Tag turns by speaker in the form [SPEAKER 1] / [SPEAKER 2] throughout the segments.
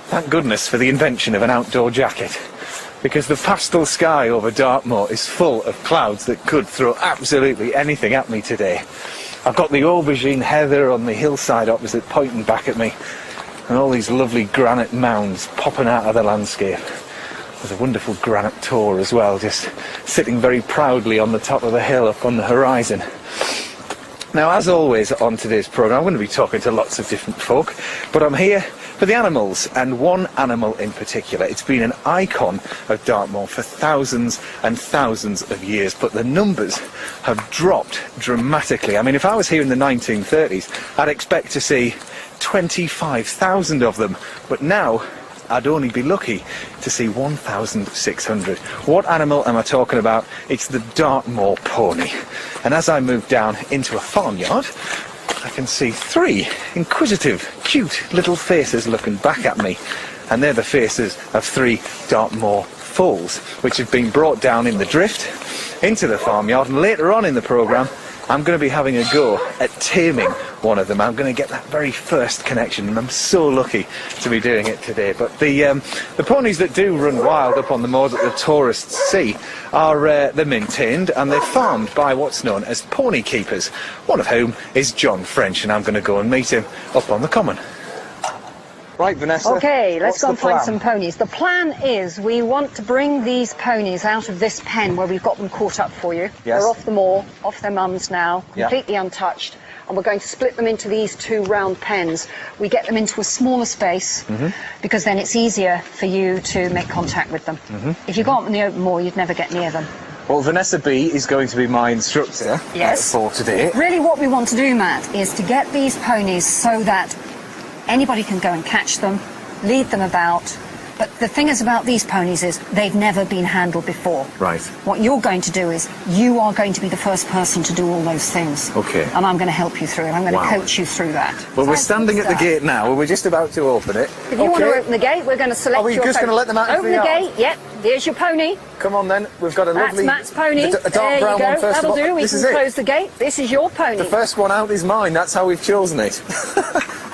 [SPEAKER 1] Thank goodness for the invention of an outdoor jacket, because the pastel sky over Dartmoor is full of clouds that could throw absolutely anything at me today. I've got the aubergine heather on the hillside opposite pointing back at me, and all these lovely granite mounds popping out of the landscape. There's a wonderful granite tor as well, just sitting very proudly on the top of the hill up on the horizon. Now, as always on today's programme, I'm going to be talking to lots of different folk, but I'm here for the animals, and one animal in particular. It's been an icon of Dartmoor for thousands and thousands of years, but the numbers have dropped dramatically. I mean, if I was here in the 1930s, I'd expect to see 25,000 of them, but now I'd only be lucky to see 1,600. What animal am I talking about? It's the Dartmoor pony. And as I move down into a farmyard, I can see three inquisitive, cute little faces looking back at me. And they're the faces of three Dartmoor foals, which have been brought down in the drift into the farmyard. And later on in the programme, I'm going to be having a go at taming one of them. I'm going to get that very first connection, and I'm so lucky to be doing it today. But the ponies that do run wild up on the moor that the tourists see are they're maintained and they're farmed by what's known as pony keepers, one of whom is John French, and I'm going to go and meet him up on the common. Right, Vanessa.
[SPEAKER 2] Okay, let's go and find
[SPEAKER 1] plan?
[SPEAKER 2] some ponies. The plan is we want to bring these ponies out of this pen where we've got them caught up for you.
[SPEAKER 1] Yes.
[SPEAKER 2] They're off the moor, off their mums now, completely
[SPEAKER 1] Yeah.
[SPEAKER 2] untouched. And we're going to split them into these two round pens. We get them into a smaller space because then it's easier for you to make contact with them. If you got them in the open moor, you'd never get near them.
[SPEAKER 1] Well, Vanessa B is going to be my instructor for today.
[SPEAKER 2] Really what we want to do, Matt, is to get these ponies so that anybody can go and catch them, lead them about. But the thing is about these ponies is they've never been handled before.
[SPEAKER 1] Right.
[SPEAKER 2] What you're going to do is you are going to be the first person to do all those things.
[SPEAKER 1] Okay.
[SPEAKER 2] And I'm going to help you through it. I'm going to coach you through that.
[SPEAKER 1] Well, we're standing at the gate now. We're just about to open it.
[SPEAKER 2] If you want to open the gate, we're going to select your
[SPEAKER 1] Are we just going to let them out into
[SPEAKER 2] Open
[SPEAKER 1] the
[SPEAKER 2] the
[SPEAKER 1] yard?
[SPEAKER 2] gate, yep. There's your pony.
[SPEAKER 1] Come on then. We've got a lovely...
[SPEAKER 2] That's Matt's pony.
[SPEAKER 1] A dark
[SPEAKER 2] there
[SPEAKER 1] brown
[SPEAKER 2] you go.
[SPEAKER 1] one first
[SPEAKER 2] That'll
[SPEAKER 1] of all.
[SPEAKER 2] do. We
[SPEAKER 1] This
[SPEAKER 2] can
[SPEAKER 1] is it.
[SPEAKER 2] close the gate. This is your pony.
[SPEAKER 1] The first one out is mine. That's how we've chosen it.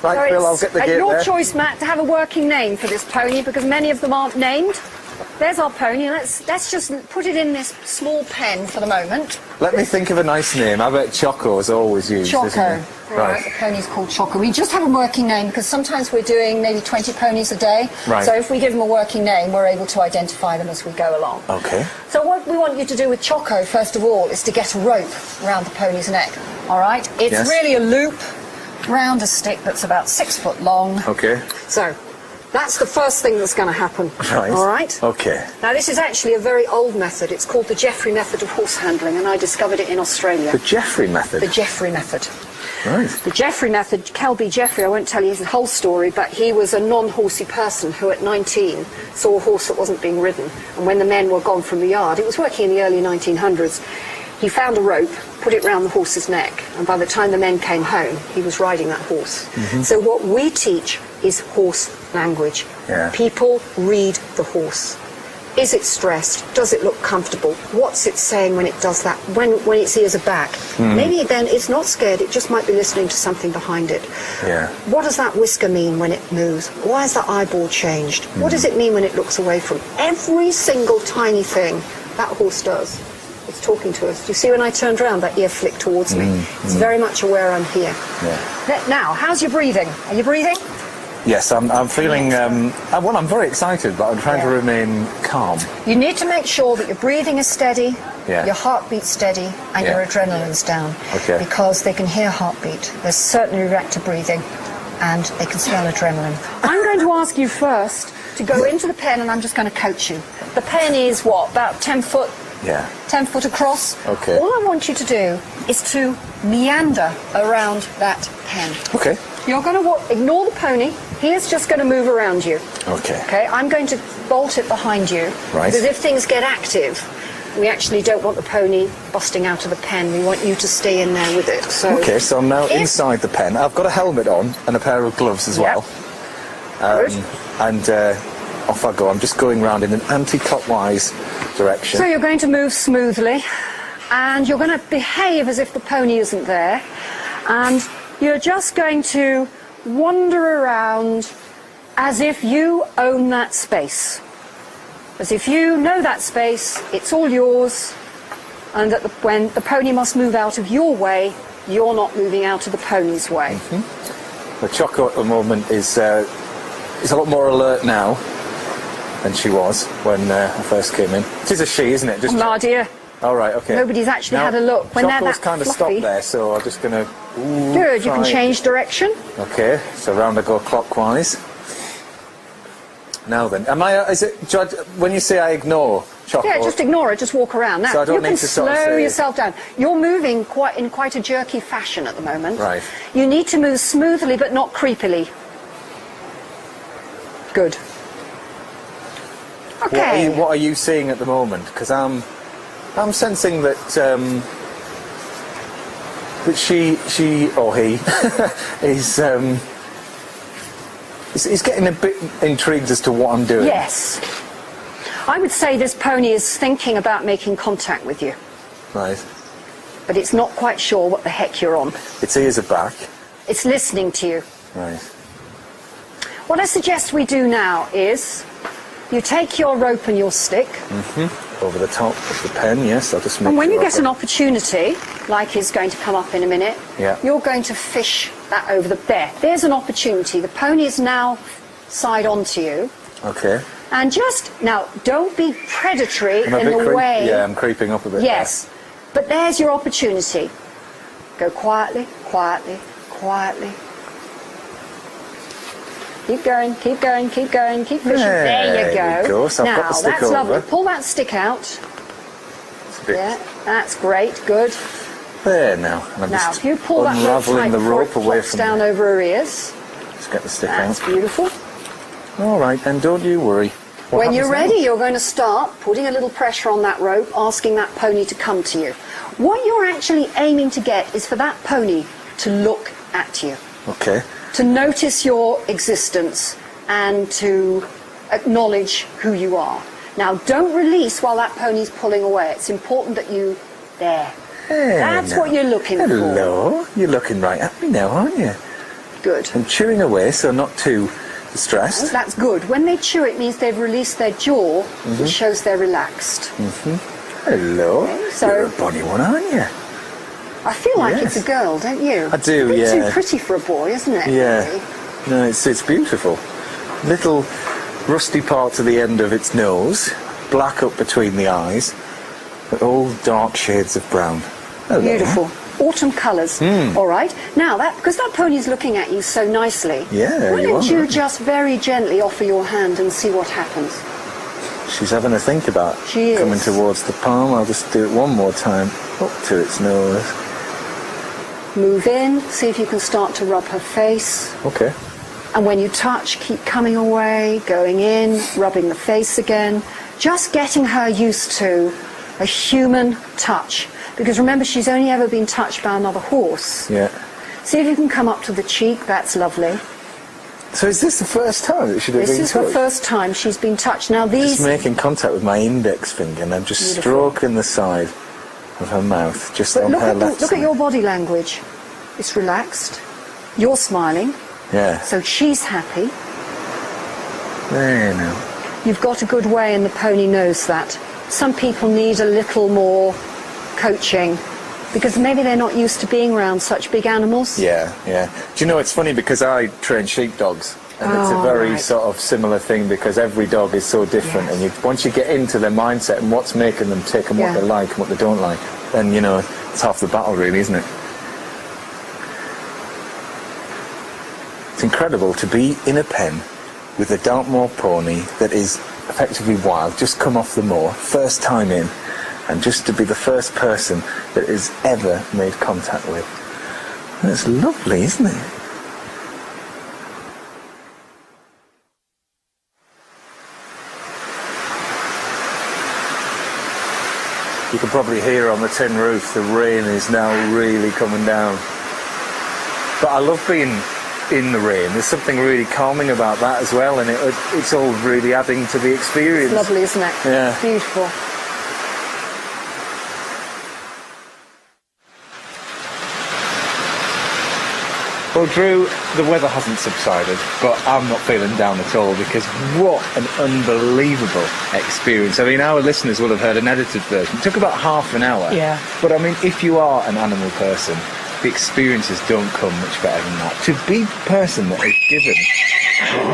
[SPEAKER 1] Right, Phil, I'll get the gate
[SPEAKER 2] your
[SPEAKER 1] there.
[SPEAKER 2] choice, Matt, to have a working name for this pony because many of them aren't named. There's our pony. Let's just put it in this small pen for the moment.
[SPEAKER 1] Let me think of a nice name. I bet Choco is always used,
[SPEAKER 2] Choco.
[SPEAKER 1] isn't it?
[SPEAKER 2] Right. The pony's called Choco. We just have a working name because sometimes we're doing maybe 20 ponies a day.
[SPEAKER 1] Right.
[SPEAKER 2] So if we give them a working name, we're able to identify them as we go along.
[SPEAKER 1] Okay.
[SPEAKER 2] So what we want you to do with Choco, first of all, is to get a rope around the pony's neck. All right? It's really a loop round a stick that's about 6 foot long.
[SPEAKER 1] Okay.
[SPEAKER 2] So that's the first thing that's going to happen.
[SPEAKER 1] Right.
[SPEAKER 2] All right?
[SPEAKER 1] Okay.
[SPEAKER 2] Now, this is actually a very old method. It's called the Jeffrey method of horse handling, and I discovered it in Australia.
[SPEAKER 1] The Jeffrey method?
[SPEAKER 2] The Jeffrey method.
[SPEAKER 1] Right.
[SPEAKER 2] The Jeffrey method, Kelby Jeffrey, I won't tell you his whole story, but he was a non-horsey person who at 19 saw a horse that wasn't being ridden. And when the men were gone from the yard, it was working in the early 1900s, he found a rope, put it round the horse's neck, and by the time the men came home, he was riding that horse. So what we teach is horse language.
[SPEAKER 1] Yeah.
[SPEAKER 2] People read the horse. Is it stressed? Does it look comfortable? What's it saying when it does that? When its ears are back? Maybe then it's not scared, it just might be listening to something behind it.
[SPEAKER 1] Yeah.
[SPEAKER 2] What does that whisker mean when it moves? Why is that eyeball changed? What does it mean when it looks away from? Every single tiny thing that horse does. It's talking to us. Do you see when I turned around, that ear flicked towards me? It's very much aware I'm here.
[SPEAKER 1] Yeah.
[SPEAKER 2] Now, how's your breathing? Are you breathing?
[SPEAKER 1] Yes, I'm feeling... well, I'm very excited, but I'm trying to remain calm.
[SPEAKER 2] You need to make sure that your breathing is steady,
[SPEAKER 1] Yeah.
[SPEAKER 2] your heartbeat's steady, and your adrenaline's down.
[SPEAKER 1] Okay.
[SPEAKER 2] Because they can hear heartbeat. There's certainly rector breathing, and they can smell adrenaline. I'm going to ask you first to go into the pen, and I'm just going to coach you. The pen is, what, about 10 foot?
[SPEAKER 1] Yeah.
[SPEAKER 2] 10 foot across.
[SPEAKER 1] Okay.
[SPEAKER 2] All I want you to do is to meander around that pen.
[SPEAKER 1] Okay.
[SPEAKER 2] You're going to ignore the pony. He is just going to move around you.
[SPEAKER 1] Okay.
[SPEAKER 2] Okay, I'm going to bolt it behind you.
[SPEAKER 1] Right.
[SPEAKER 2] Because if things get active, we actually don't want the pony busting out of the pen. We want you to stay in there with it. So
[SPEAKER 1] Okay, so I'm now inside the pen. I've got a helmet on and a pair of gloves as well.
[SPEAKER 2] Good.
[SPEAKER 1] And off I go. I'm just going round in an anti-clockwise direction.
[SPEAKER 2] So you're going to move smoothly, and you're going to behave as if the pony isn't there, and you're just going to wander around as if you own that space. As if you know that space, it's all yours, and that when the pony must move out of your way, you're not moving out of the pony's way.
[SPEAKER 1] The Choco at the moment is a lot more alert now than she was when I first came in. It is a she, isn't it? Just
[SPEAKER 2] Oh, dear.
[SPEAKER 1] All right, okay.
[SPEAKER 2] Nobody's actually had a look. When they're
[SPEAKER 1] Choco's
[SPEAKER 2] that
[SPEAKER 1] kind of
[SPEAKER 2] fluffy.
[SPEAKER 1] stopped there, so I'm just going to...
[SPEAKER 2] Good, you can change direction.
[SPEAKER 1] Okay, so round I go clockwise. Now then, when you say I ignore Choco...
[SPEAKER 2] Yeah, just ignore it, just walk around. Now,
[SPEAKER 1] So I don't
[SPEAKER 2] you can
[SPEAKER 1] need to sort of
[SPEAKER 2] slow
[SPEAKER 1] say-
[SPEAKER 2] yourself down. You're moving in quite a jerky fashion at the moment.
[SPEAKER 1] Right.
[SPEAKER 2] You need to move smoothly but not creepily. Good. Okay.
[SPEAKER 1] What are you seeing at the moment? Because I'm sensing that that she or he is getting a bit intrigued as to what I'm doing.
[SPEAKER 2] Yes. I would say this pony is thinking about making contact with you,
[SPEAKER 1] Right.
[SPEAKER 2] but it's not quite sure what the heck you're on.
[SPEAKER 1] Its ears are back.
[SPEAKER 2] It's listening to you.
[SPEAKER 1] Right.
[SPEAKER 2] What I suggest we do now is you take your rope and your stick,
[SPEAKER 1] Over the top of the pen, yes. I'll just make
[SPEAKER 2] and when you
[SPEAKER 1] sure
[SPEAKER 2] get an opportunity, like is going to come up in a minute,
[SPEAKER 1] Yeah.
[SPEAKER 2] you're going to fish that over there's an opportunity. The pony is now side on to you,
[SPEAKER 1] Okay.
[SPEAKER 2] and just now don't be predatory
[SPEAKER 1] I'm a
[SPEAKER 2] in
[SPEAKER 1] bit
[SPEAKER 2] the way.
[SPEAKER 1] Yeah, I'm creeping up a bit.
[SPEAKER 2] Yes, but there's your opportunity. Go quietly, quietly, quietly. Keep going, keep going, keep going, keep fishing. There you
[SPEAKER 1] There we go. So I've
[SPEAKER 2] now,
[SPEAKER 1] got the stick
[SPEAKER 2] that's lovely.
[SPEAKER 1] over.
[SPEAKER 2] Pull that stick out.
[SPEAKER 1] It's a bit
[SPEAKER 2] Yeah, that's great, good.
[SPEAKER 1] there now. And I'm
[SPEAKER 2] Now,
[SPEAKER 1] just
[SPEAKER 2] if you pull that rope
[SPEAKER 1] unraveling
[SPEAKER 2] tight
[SPEAKER 1] the
[SPEAKER 2] before
[SPEAKER 1] rope
[SPEAKER 2] it
[SPEAKER 1] away
[SPEAKER 2] flops
[SPEAKER 1] from
[SPEAKER 2] down
[SPEAKER 1] me.
[SPEAKER 2] over her ears,
[SPEAKER 1] Let's get the stick
[SPEAKER 2] that's
[SPEAKER 1] out.
[SPEAKER 2] beautiful.
[SPEAKER 1] All right, then don't you worry. What
[SPEAKER 2] When you're
[SPEAKER 1] happens
[SPEAKER 2] ready, you're going to start putting a little pressure on that rope, asking that pony to come to you. What you're actually aiming to get is for that pony to look at you,
[SPEAKER 1] now? Okay.
[SPEAKER 2] to notice your existence and to acknowledge who you are. Now, don't release while that pony's pulling away. It's important that you... There.
[SPEAKER 1] Hey,
[SPEAKER 2] That's
[SPEAKER 1] now.
[SPEAKER 2] what you're looking for.
[SPEAKER 1] Hello. You're looking right at me now, aren't you?
[SPEAKER 2] Good.
[SPEAKER 1] I'm chewing away, so not too distressed.
[SPEAKER 2] That's good. When they chew, it means they've released their jaw, which shows they're relaxed.
[SPEAKER 1] Hello.
[SPEAKER 2] Okay, so-
[SPEAKER 1] You're a bonny one, aren't you?
[SPEAKER 2] I feel like
[SPEAKER 1] Yes.
[SPEAKER 2] it's a girl, don't you?
[SPEAKER 1] I do,
[SPEAKER 2] It's
[SPEAKER 1] yeah.
[SPEAKER 2] too pretty for a boy, isn't it?
[SPEAKER 1] Yeah.
[SPEAKER 2] really?
[SPEAKER 1] No, it's beautiful. Little rusty part to the end of its nose, black up between the eyes, but all dark shades of brown. Hello.
[SPEAKER 2] Beautiful. Autumn colours. All right. Now, because that pony's looking at you so nicely,
[SPEAKER 1] Yeah,
[SPEAKER 2] why
[SPEAKER 1] you
[SPEAKER 2] don't
[SPEAKER 1] are,
[SPEAKER 2] you
[SPEAKER 1] aren't you?
[SPEAKER 2] just very gently offer your hand and see what happens?
[SPEAKER 1] She's having a think about
[SPEAKER 2] She is.
[SPEAKER 1] coming towards the palm. I'll just do it one more time, up to its nose.
[SPEAKER 2] Move in, see if you can start to rub her face.
[SPEAKER 1] Okay.
[SPEAKER 2] And when you touch, keep coming away, going in, rubbing the face again. Just getting her used to a human touch. Because remember, she's only ever been touched by another horse.
[SPEAKER 1] Yeah.
[SPEAKER 2] See if you can come up to the cheek. That's lovely.
[SPEAKER 1] So is this the first time that she'd have
[SPEAKER 2] This
[SPEAKER 1] been
[SPEAKER 2] is the
[SPEAKER 1] touched?
[SPEAKER 2] first time she's been touched. Now
[SPEAKER 1] Just
[SPEAKER 2] these...
[SPEAKER 1] making contact with my index finger, and I'm just
[SPEAKER 2] Beautiful.
[SPEAKER 1] stroking the side of her mouth, just
[SPEAKER 2] But
[SPEAKER 1] on
[SPEAKER 2] look
[SPEAKER 1] her
[SPEAKER 2] at,
[SPEAKER 1] left
[SPEAKER 2] look
[SPEAKER 1] side.
[SPEAKER 2] at your body language. It's relaxed. You're smiling.
[SPEAKER 1] Yeah.
[SPEAKER 2] So she's happy.
[SPEAKER 1] There now.
[SPEAKER 2] You've got a good way and the pony knows that. Some people need a little more coaching because maybe they're not used to being around such big animals.
[SPEAKER 1] Yeah, yeah. Do you know, it's funny because I train sheepdogs, and it's a
[SPEAKER 2] Oh,
[SPEAKER 1] very
[SPEAKER 2] right.
[SPEAKER 1] sort of similar thing because every dog is so different,
[SPEAKER 2] Yes.
[SPEAKER 1] and once you get into their mindset and what's making them tick and what
[SPEAKER 2] Yeah.
[SPEAKER 1] they like and what they don't like, then, you know, it's half the battle really, isn't it? It's incredible to be in a pen with a Dartmoor pony that is effectively wild, just come off the moor, first time in, and just to be the first person that is ever made contact with. That's lovely, isn't it? You can probably hear on the tin roof the rain is now really coming down. But I love being in the rain. There's something really calming about that as well, and it's all really adding to the experience.
[SPEAKER 2] It's lovely, isn't it?
[SPEAKER 1] Yeah.
[SPEAKER 2] Beautiful.
[SPEAKER 1] Well, Drew, the weather hasn't subsided, but I'm not feeling down at all because what an unbelievable experience. I mean, our listeners will have heard an edited version. It took about half an hour.
[SPEAKER 3] Yeah.
[SPEAKER 1] But I mean, if you are an animal person, the experiences don't come much better than that. To be the person that is given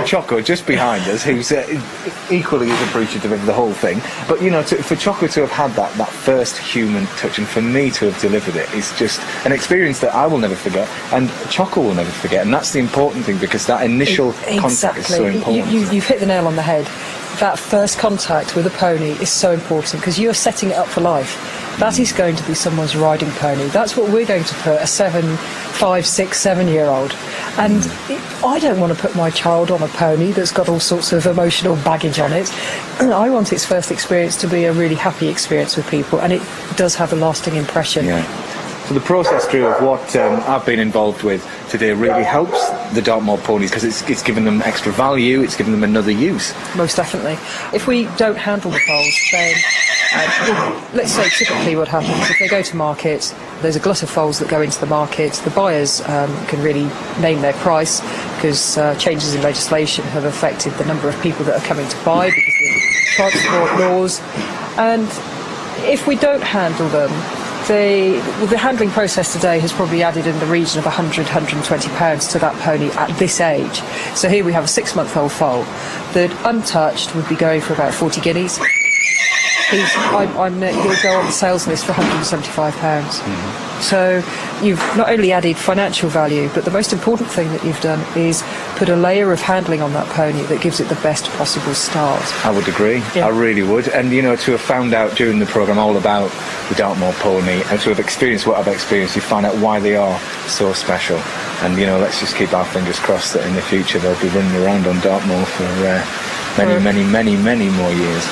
[SPEAKER 1] Choco just behind us, who's equally as appreciative of the whole thing, but you know, for Choco to have had that first human touch, and for me to have delivered it, is just an experience that I will never forget, and Choco will never forget, and that's the important thing, because that initial contact is so important.
[SPEAKER 3] You've hit the nail on the head. That first contact with a pony is so important, because you're setting it up for life. That is going to be someone's riding pony. That's what we're going to put a 5, 6, 7-year-old. And I don't want to put my child on a pony that's got all sorts of emotional baggage on it. I want its first experience to be a really happy experience with people, and it does have a lasting impression.
[SPEAKER 1] Yeah. So the process, Drew, of what I've been involved with today really helps the Dartmoor ponies, because it's given them extra value, it's given them another use.
[SPEAKER 3] Most definitely. If we don't handle the foals, then let's say typically what happens, if they go to market, there's a glut of foals that go into the market. The buyers can really name their price, because changes in legislation have affected the number of people that are coming to buy because of transport laws. And if we don't handle them, the handling process today has probably added in the region of £100–120 to that pony at this age. So here we have a 6-month-old foal that, untouched, would be going for about 40 guineas. He'll go on the sales list for £175. So you've not only added financial value, but the most important thing that you've done is put a layer of handling on that pony that gives it the best possible start.
[SPEAKER 1] I would agree. Yeah. I really would. And, you know, to have found out during the programme all about the Dartmoor pony, and to have experienced what I've experienced, you find out why they are so special. And, you know, let's just keep our fingers crossed that in the future they'll be running around on Dartmoor for many more years.